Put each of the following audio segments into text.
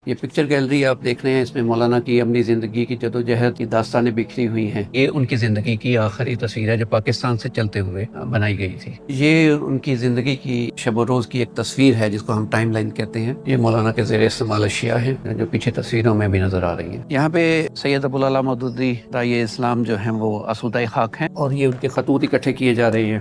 یہ picture gallery آپ دیکھ رہے ہیں، اس میں مولانا کی اپنی زندگی کی جدوجہد کی داستانیں بکھری ہوئی ہیں۔ یہ ان کی زندگی کی آخری تصویر ہے جو پاکستان سے چلتے ہوئے بنائی گئی تھی۔ یہ ان کی زندگی کی شب و روز کی ایک تصویر ہے جس کو ہم ٹائم لائن کہتے ہیں۔ یہ مولانا کے زیر استعمال اشیاء ہیں جو پیچھے تصویروں میں بھی نظر آ رہی ہیں۔ یہاں پہ سید ابوالعلا مودودی داعیہ اسلام جو ہیں وہ آسودہ خاک ہیں، اور یہ ان کے خطوط اکٹھے کیے جا رہے ہیں۔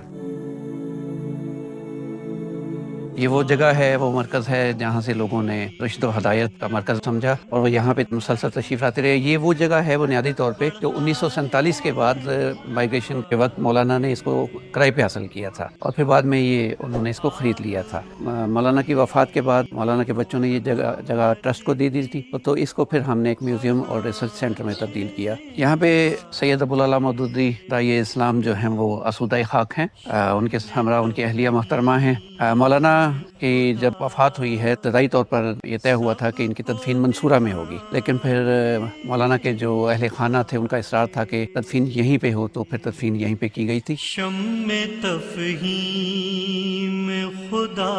یہ وہ جگہ ہے، وہ مرکز ہے جہاں سے لوگوں نے رشد و ہدایت کا مرکز سمجھا اور وہ یہاں پہ مسلسل تشریف لاتے رہے۔ یہ وہ جگہ ہے بنیادی طور پہ جو 1947 کے بعد مائیگریشن کے وقت مولانا نے اس کو کرائے پہ حاصل کیا تھا، اور پھر بعد میں انہوں نے اس کو خرید لیا تھا۔ مولانا کی وفات کے بعد مولانا کے بچوں نے یہ جگہ ٹرسٹ کو دے دی تھی، تو اس کو پھر ہم نے ایک میوزیم اور ریسرچ سینٹر میں تبدیل کیا۔ یہاں پہ سید ابوالعلا مودودی داعیہ اسلام جو ہیں وہ آسودہ خاک ہیں، ان کے ہمراہ ان کی اہلیہ محترمہ ہیں۔ مولانا کی جب وفات ہوئی ہے ابتدائی طور پر یہ طے ہوا تھا کہ ان کی تدفین منصورہ میں ہوگی، لیکن پھر مولانا کے جو اہل خانہ تھے ان کا اصرار تھا کہ تدفین یہیں پہ ہو، تو پھر تدفین یہیں پہ کی گئی تھی۔ شمع تفہیم خدا،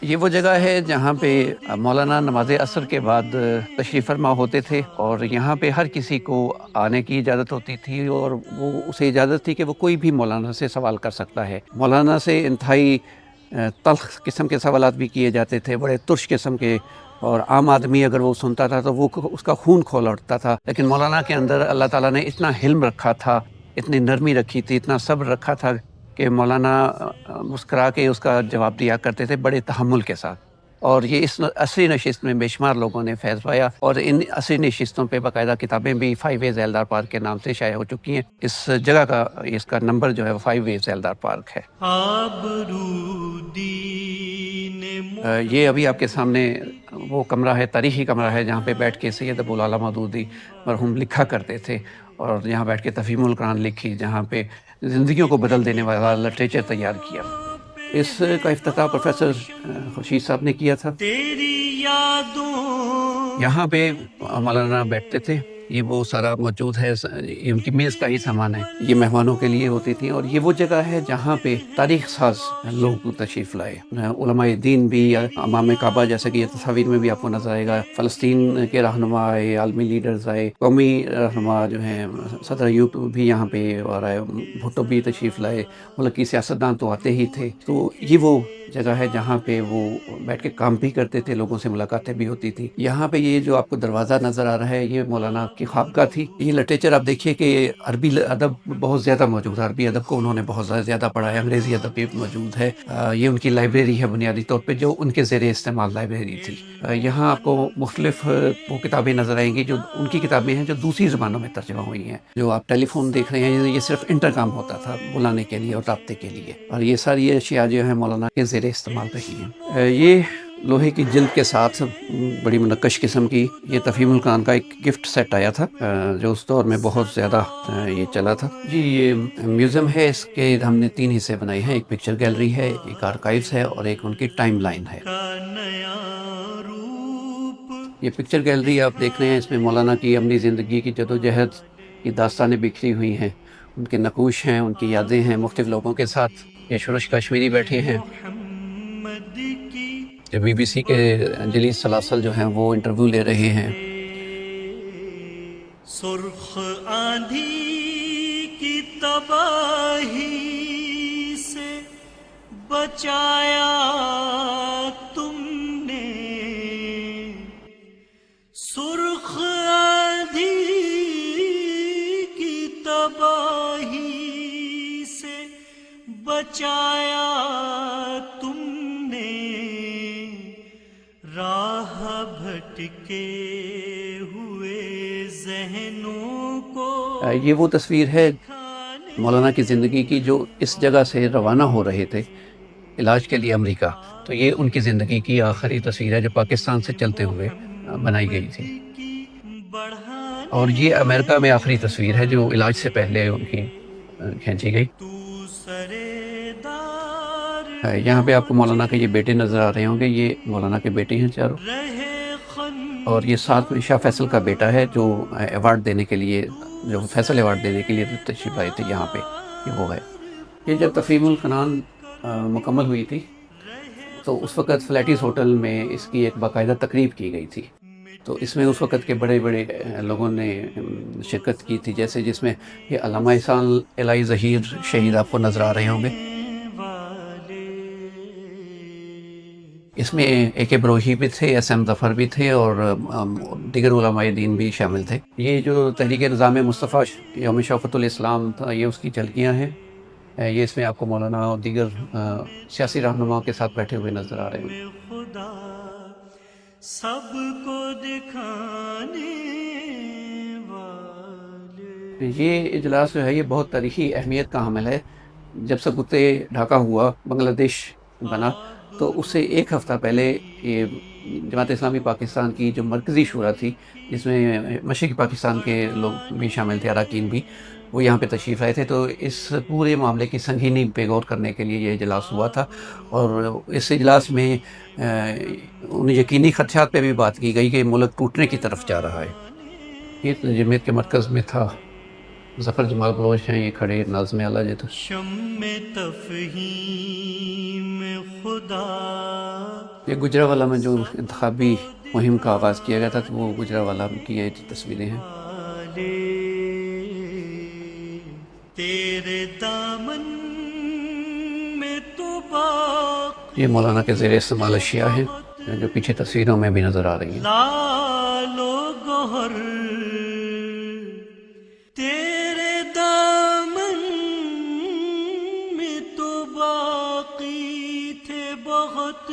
یہ وہ جگہ ہے جہاں پہ مولانا نماز عصر کے بعد تشریف فرما ہوتے تھے، اور یہاں پہ ہر کسی کو آنے کی اجازت ہوتی تھی، اور وہ اسے اجازت تھی کہ وہ کوئی بھی مولانا سے سوال کر سکتا ہے۔ مولانا سے انتہائی تلخ قسم کے سوالات بھی کیے جاتے تھے، بڑے ترش قسم کے، اور عام آدمی اگر وہ سنتا تھا تو وہ اس کا خون کھول اٹھتا تھا، لیکن مولانا کے اندر اللہ تعالیٰ نے اتنا حلم رکھا تھا، اتنی نرمی رکھی تھی، اتنا صبر رکھا تھا کہ مولانا مسکرا کے اس کا جواب دیا کرتے تھے بڑے تحمل کے ساتھ۔ اور یہ اس عصری نشست میں بے شمار لوگوں نے فیض پایا، اور ان عصری نشستوں پہ باقاعدہ کتابیں بھی 5 ویز ایلدار پارک کے نام سے شائع ہو چکی ہیں۔ اس جگہ کا اس کا نمبر جو ہے وہ 5 ویز ایلدار پارک ہے۔ یہ ابھی آپ کے سامنے وہ کمرہ ہے، تاریخی کمرہ ہے، جہاں پہ بیٹھ کے سید ابوالعلا مودودی مرحوم لکھا کرتے تھے، اور یہاں بیٹھ کے تفہیم القرآن لکھی، جہاں پہ زندگیوں کو بدل دینے والا لٹریچر تیار کیا۔ اس کا افتتاح پروفیسر خورشید صاحب نے کیا تھا۔ تیری یادوں، یہاں پہ مولانا بیٹھتے تھے، یہ وہ سارا موجود ہے، یہ ان کی میز کا ہی سامان ہے، یہ مہمانوں کے لیے ہوتی تھی۔ اور یہ وہ جگہ ہے جہاں پہ تاریخ ساز لوگ تشریف لائے، علماء دین بھی، امام کعبہ جیسا کہ یہ تصاویر میں بھی آپ کو نظر آئے گا، فلسطین کے رہنما آئے، عالمی لیڈرز آئے، قومی رہنما جو ہیں صدر ایوب بھی یہاں پہ اور آئے، بھٹو بھی تشریف لائے، ملک کی سیاستدان تو آتے ہی تھے۔ تو یہ وہ جگہ ہے جہاں پہ وہ بیٹھ کے کام بھی کرتے تھے، لوگوں سے ملاقاتیں بھی ہوتی تھی۔ یہاں پہ یہ جو آپ کو دروازہ نظر آ رہا ہے، یہ مولانا کی خوابگاہ تھی۔ یہ لٹریچر آپ دیکھیے کہ عربی ادب بہت زیادہ موجود ہے، عربی ادب کو انہوں نے بہت زیادہ پڑھا ہے، انگریزی ادب بھی موجود ہے۔ یہ ان کی لائبریری ہے بنیادی طور پہ، جو ان کے زیر استعمال لائبریری تھی۔ یہاں آپ کو مختلف وہ کتابیں نظر آئیں گی جو ان کی کتابیں ہیں جو دوسری زبانوں میں ترجمہ ہوئی ہیں۔ جو آپ ٹیلی فون دیکھ رہے ہیں، یہ صرف انٹرکام ہوتا تھا بلانے کے لیے اور رابطے کے لیے، اور یہ ساری اشیاء جو ہیں مولانا کے زیر استعمال رہی ہیں۔ یہ لوہے کی جلد کے ساتھ بڑی منقش قسم کی یہ تفہیم القرآن کا ایک گفٹ سیٹ آیا تھا، جو اس دور میں بہت زیادہ یہ چلا تھا۔ جی یہ میوزیم ہے، اس کے ہم نے 3 حصے بنائے ہیں، ایک پکچر گیلری ہے، ایک آرکائیوز ہے، اور ایک ان کی ٹائم لائن ہے۔ یہ پکچر گیلری آپ دیکھ رہے ہیں، اس میں مولانا کی اپنی زندگی کی جدوجہد کی داستانیں بکھری ہوئی ہیں، ان کے نقوش ہیں، ان کی یادیں ہیں مختلف لوگوں کے ساتھ۔ یہ شورش کشمیری بیٹھے ہیں، جو بی بی سی کے جلیل سلاسل جو ہیں وہ انٹرویو لے رہے ہیں۔ سرخ آندھی کی تباہی سے بچایا تم نے، سرخ آندھی کی تباہی سے بچایا تم نے، راہ بھٹکے ہوئے ذہنوں کو۔ یہ وہ تصویر ہے مولانا کی زندگی کی جو اس جگہ سے روانہ ہو رہے تھے علاج کے لیے امریکہ، تو یہ ان کی زندگی کی آخری تصویر ہے جو پاکستان سے چلتے ہوئے بنائی گئی تھی۔ اور یہ امریکہ میں آخری تصویر ہے جو علاج سے پہلے ان کی کھینچی گئی۔ یہاں پہ آپ کو مولانا کے یہ بیٹے نظر آ رہے ہوں گے، یہ مولانا کے بیٹے ہیں چاروں، اور یہ ساتھ میں شاہ فیصل کا بیٹا ہے جو ایوارڈ دینے کے لیے، جو فیصل ایوارڈ دینے کے لیے تشریف آئے تھے یہاں پہ، یہ وہ ہے۔ یہ جب تفہیم القرآن مکمل ہوئی تھی تو اس وقت فلیٹیس ہوٹل میں اس کی ایک باقاعدہ تقریب کی گئی تھی. تو اس میں اس وقت کے بڑے بڑے لوگوں نے شرکت کی تھی، جیسے جس میں یہ علامہ احسان الہی ظہیر شہید آپ کو نظر آ رہے ہوں گے. اس میں اے کے بروہی بھی تھے، ایس ایم ظفر بھی تھے، اور دیگر علماء دین بھی شامل تھے. یہ جو تحریک نظام مصطفیٰ یوم شوکت الاسلام تھا، یہ اس کی جھلکیاں ہیں. یہ اس میں آپ کو مولانا اور دیگر سیاسی رہنماؤں کے ساتھ بیٹھے ہوئے نظر آ رہے ہیں. خدا سب کو دکھانے والے. یہ اجلاس جو ہے یہ بہت تاریخی اہمیت کا حامل ہے. جب سکوت ڈھاکہ ہوا، بنگلہ دیش بنا، تو اس سے ایک ہفتہ پہلے یہ جماعت اسلامی پاکستان کی جو مرکزی شورا تھی، جس میں مشرقی پاکستان کے لوگ بھی شامل تھے، اراکین بھی، وہ یہاں پہ تشریف آئے تھے. تو اس پورے معاملے کی سنگینی پہ غور کرنے کے لیے یہ اجلاس ہوا تھا. اور اس اجلاس میں ان یقینی خدشات پہ بھی بات کی گئی کہ ملک ٹوٹنے کی طرف جا رہا ہے. یہ جمعیت کے مرکز میں تھا. ظفر جمال بلوچ ہیں یہ کھڑے، ناظم اعلیٰ جی. تو شمع تفہیم خدا یہ گجرانوالہ میں جو انتخابی مہم کا آغاز کیا گیا تھا، تو وہ گجرانوالہ کی یہ تصویریں ہیں. تیرے دامن میں تو باقی یہ مولانا کے زیر استعمال اشیاء ہیں جو پیچھے تصویروں میں بھی نظر آ رہی ہیں. لال و گوہر تیرے دامن میں تو باقی تھے بہت،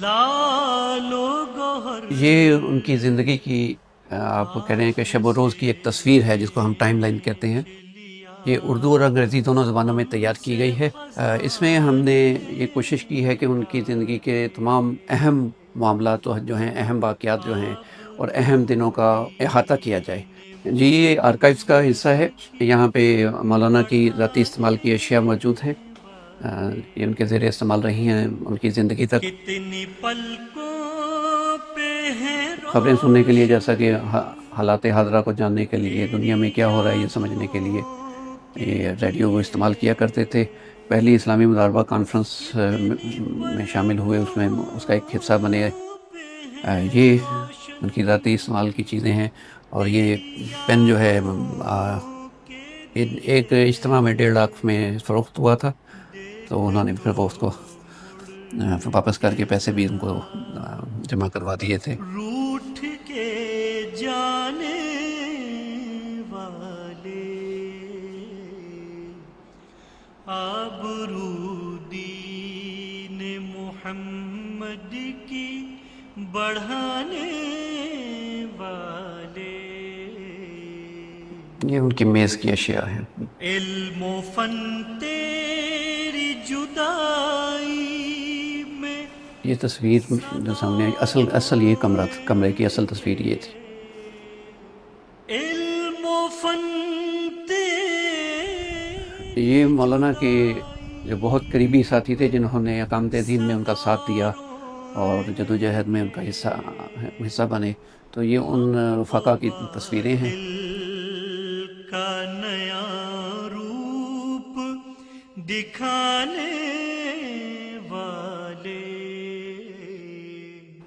لال و گوہر. یہ ان کی زندگی کی آپ کہہ رہے ہیں کہ شب و روز کی ایک تصویر ہے، جس کو ہم ٹائم لائن کہتے ہیں. یہ اردو اور انگریزی دونوں زبانوں میں تیار کی گئی ہے. اس میں ہم نے یہ کوشش کی ہے کہ ان کی زندگی کے تمام اہم معاملات جو ہیں، اہم واقعات جو ہیں اور اہم دنوں کا احاطہ کیا جائے. جی یہ آرکائیوز کا حصہ ہے. یہاں پہ مولانا کی ذاتی استعمال کی اشیاء موجود ہیں. یہ ان کے زیر استعمال رہی ہیں ان کی زندگی تک. کتنی پلکوں پہ ہے خبریں سننے کے لیے، جیسا کہ حالات حاضرہ کو جاننے کے لیے، دنیا میں کیا ہو رہا ہے یہ سمجھنے کے لیے یہ ریڈیو کو استعمال کیا کرتے تھے. پہلی اسلامی مضاربہ کانفرنس میں شامل ہوئے، اس میں اس کا ایک حصہ بنے. یہ ان کی ذاتی استعمال کی چیزیں ہیں. اور یہ پین جو ہے ایک اجتماع میں 1.5 لاکھ میں فروخت ہوا تھا، تو انہوں نے پھر وہ اس کو واپس کر کے پیسے بھی ان کو جمع کروا دیے تھے. روٹھ کے جانے والے آبرو دین محمد کی بڑھانے والے. یہ ان کی میز کی اشیاء ہیں. علم و فن تیری جدائی میں. یہ تصویر جو سامنے اصل یہ کمرہ تھا، کمرے کی اصل تصویر یہ تھی. علم و فن یہ مولانا کے جو بہت قریبی ساتھی تھے، جنہوں نے اقامت دین میں ان کا ساتھ دیا اور جدوجہد میں ان کا حصہ بنے. تو یہ ان رفقا کی تصویریں ہیں. کا نیا روپ دکھانے والے.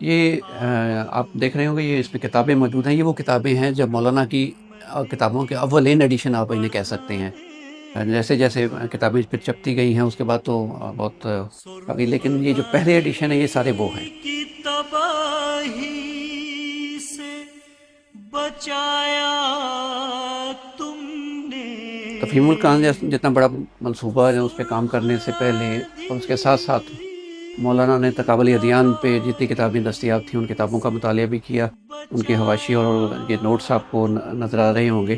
یہ آپ دیکھ رہے ہوں گے، یہ اس میں کتابیں موجود ہیں. یہ وہ کتابیں ہیں جب مولانا کی کتابوں کے اولین ایڈیشن آپ انہیں کہہ سکتے ہیں. جیسے جیسے کتابیں پھر چھپتی گئی ہیں اس کے بعد تو بہت ابھی، لیکن یہ جو پہلے ایڈیشن ہے یہ سارے وہ ہیں. کی تباہی سے بچایا تم نے. تفہیم القرآن جتنا بڑا منصوبہ ہے، اس پہ کام کرنے سے پہلے اور اس کے ساتھ ساتھ مولانا نے تقابل ادیان پہ جتنی کتابیں دستیاب تھیں ان کتابوں کا مطالعہ بھی کیا. ان کے حواشی اور یہ نوٹس آپ کو نظر آ رہے ہوں گے.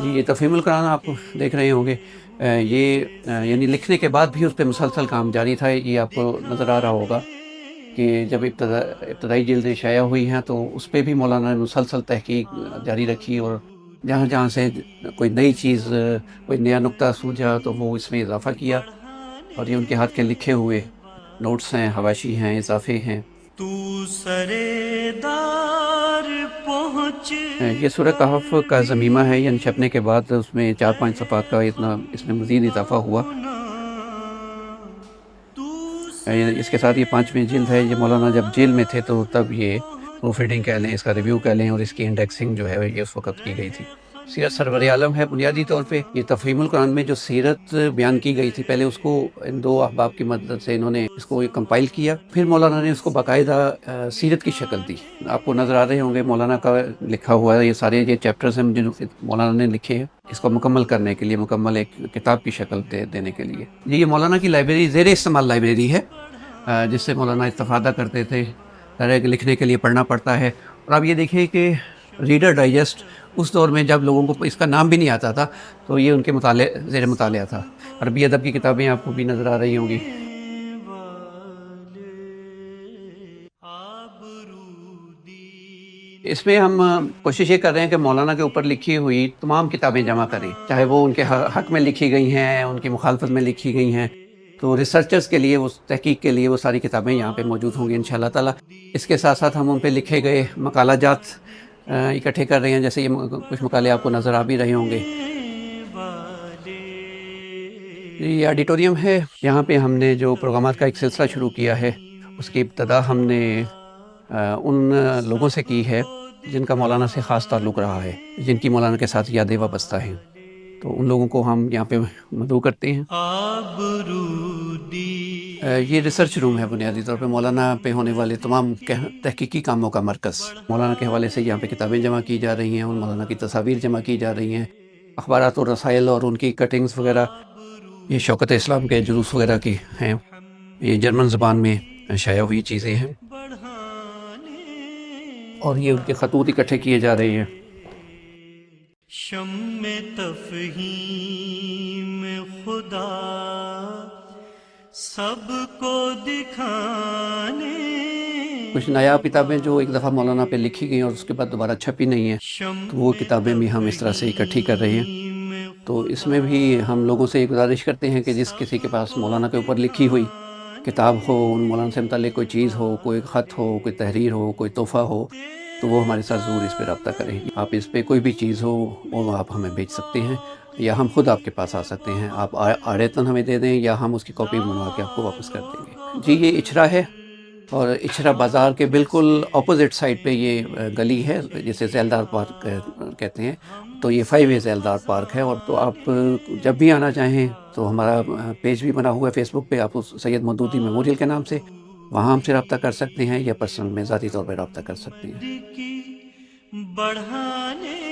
جی یہ تفہیم القرآن آپ دیکھ رہے ہوں گے. یہ یعنی لکھنے کے بعد بھی اس پہ مسلسل کام جاری تھا. یہ آپ کو نظر آ رہا ہوگا کہ جب ابتدائی جلدیں شائع ہوئی ہیں تو اس پہ بھی مولانا نے مسلسل تحقیق جاری رکھی، اور جہاں جہاں سے کوئی نئی چیز، کوئی نیا نقطہ سوجھا تو وہ اس میں اضافہ کیا. اور یہ ان کے ہاتھ کے لکھے ہوئے نوٹس ہیں، حواشی ہیں، اضافے ہیں. تو سرے دار پہنچ. یہ سورہ کہف کا ضمیمہ ہے. یعنی چھپنے کے بعد اس میں 4-5 صفحات کا اتنا اس میں مزید اضافہ ہوا. اس کے ساتھ یہ 5ویں جلد ہے. یہ مولانا جب جیل میں تھے تو تب یہ پروف ریڈنگ کہہ لیں, اس کا ریویو کہہ لیں, اور اس کی انڈیکسنگ جو ہے یہ اس وقت کی گئی تھی. سیرت سرور عالم ہے. بنیادی طور پہ یہ تفہیم القرآن میں جو سیرت بیان کی گئی تھی, پہلے اس کو ان 2 احباب کی مدد سے انہوں نے اس کو کمپائل کیا, پھر مولانا نے اس کو باقاعدہ سیرت کی شکل دی. آپ کو نظر آ رہے ہوں گے مولانا کا لکھا ہوا ہے, یہ سارے یہ چیپٹرز ہیں جو مولانا نے لکھے ہیں اس کو مکمل کرنے کے لیے, مکمل ایک کتاب کی شکل دینے کے لیے. یہ مولانا کی لائبریری زیر استعمال لائبریری ہے, جس سے مولانا استفادہ کرتے تھے. لکھنے کے لیے پڑھنا پڑتا ہے. اور آپ یہ دیکھیں کہ ریڈر ڈائجسٹ اس دور میں جب لوگوں کو اس کا نام بھی نہیں آتا تھا تو یہ ان کے زیر مطالعہ تھا. عربی ادب کی کتابیں آپ کو بھی نظر آ رہی ہوں گی. اس میں ہم کوشش یہ کر رہے ہیں کہ مولانا کے اوپر لکھی ہوئی تمام کتابیں جمع کریں, چاہے وہ ان کے حق میں لکھی گئی ہیں, ان کی مخالفت میں لکھی گئی ہیں. تو ریسرچرز کے لیے, وہ تحقیق کے لیے وہ ساری کتابیں یہاں پہ موجود ہوں گی انشاءاللہ تعالیٰ. اس کے ساتھ ساتھ ہم ان پہ لکھے گئے مقالہ جات اکٹھے کر رہے ہیں. جیسے یہ کچھ مقالے آپ کو نظر آ بھی رہے ہوں گے. یہ آڈیٹوریم ہے. یہاں پہ ہم نے جو پروگرامات کا ایک سلسلہ شروع کیا ہے, اس کی ابتدا ہم نے ان لوگوں سے کی ہے جن کا مولانا سے خاص تعلق رہا ہے, جن کی مولانا کے ساتھ یادیں وابستہ ہیں. تو ان لوگوں کو ہم یہاں پہ مدعو کرتے ہیں. یہ ریسرچ روم ہے. بنیادی طور پہ مولانا پہ ہونے والے تمام تحقیقی کاموں کا مرکز. مولانا کے حوالے سے یہاں پہ کتابیں جمع کی جا رہی ہیں, اور مولانا کی تصاویر جمع کی جا رہی ہیں, اخبارات اور رسائل اور ان کی کٹنگز وغیرہ. یہ شوکت اسلام کے جلوس وغیرہ کی ہیں. یہ جرمن زبان میں شائع ہوئی چیزیں ہیں, اور یہ ان کے خطوط اکٹھے کیے جا رہے ہیں. شم تفہیم خدا سب کو دکھانے. کچھ نایاب کتابیں جو ایک دفعہ مولانا پہ لکھی گئی اور اس کے بعد دوبارہ چھپی نہیں ہیں, تو وہ کتابیں بھی ہم اس طرح سے اکٹھی کر رہے ہیں. تو اس میں بھی ہم لوگوں سے یہ گزارش کرتے ہیں کہ جس کسی کے پاس مولانا کے اوپر لکھی ہوئی کتاب ہو, ان مولانا سے متعلق کوئی چیز ہو, کوئی خط ہو, کوئی تحریر ہو, کوئی تحفہ ہو, تو وہ ہمارے ساتھ ضرور اس پہ رابطہ کریں. آپ اس پہ کوئی بھی چیز ہو وہ آپ ہمیں بھیج سکتے ہیں, یا ہم خود آپ کے پاس آ سکتے ہیں. آپ آڑیتاً ہمیں دے دیں, یا ہم اس کی کاپی بنوا کے آپ کو واپس کر دیں گے. جی یہ اچھرا ہے, اور اچھرا بازار کے بالکل اپوزٹ سائڈ پہ یہ گلی ہے جسے ذیلدار پارک کہتے ہیں. تو یہ 5 وے ذیلدار پارک ہے. اور تو آپ جب بھی آنا چاہیں تو ہمارا پیج بھی بنا ہوا ہے فیس بک پہ, آپ سید مودودی میموریل کے نام سے, وہاں ہم سے رابطہ کر سکتے ہیں, یا پرسنل میں ذاتی طور پہ رابطہ کر سکتے ہیں. بڑھانے